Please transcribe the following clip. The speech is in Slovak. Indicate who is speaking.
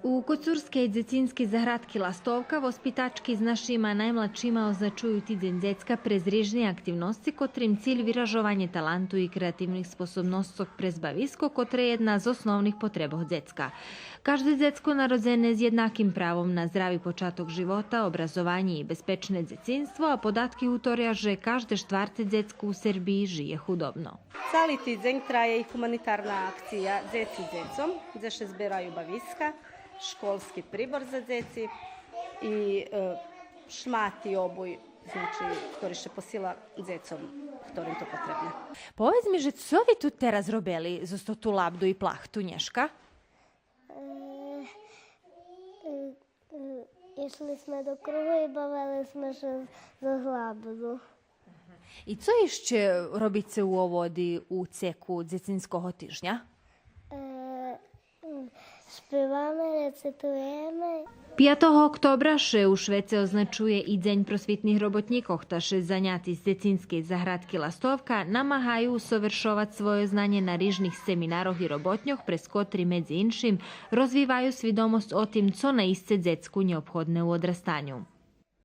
Speaker 1: U Kocurskej dzecinskej zahradki Lastovka vospitački z našima najmladšima označuju Tidzen dzecka prez rježne aktivnosti, kotrim cilj vyražovanje talentu i kreativnih sposobnostog prez bavisko, kotre je jedna z osnovnih potreba dzecka. Každé dzecko narodzene s jednakim pravom na zdravi počatok života, obrazovanje i bezpečne dzecinstvo, a podatki utorja, že každé štvrté dzecko u Srbiji žije hudobno.
Speaker 2: Cali Tidzen traje i humanitarna akcija Dzeci dzecom, gdje se zbiraju baviska, školski pribor za dzeci i šmati obuj, znači, ktorý se posila dzecom, ktorým to potrebne.
Speaker 1: Povedz mi, že co vi tu teraz robili za tu labdu i plahtu, Nješka?
Speaker 3: Išli sme do kruhu i bavili sme se za labdu.
Speaker 1: I co ešte robice u ovodi u ceku dzecinskog tižnja?
Speaker 3: Spіваємо, рецитуємо.
Speaker 1: 5. oktobra še u Švece označuje i Deň prosvitnih robotnikov, taše zanjati z Dzecinskej zahradki Lastovka namahaju usovršovat svoje znanje na rižnih seminaroh i robotnjoh, prez kotri medzi inšim rozvivaju svidomost o tim, co na isce dzecku neophodne u odrastanju.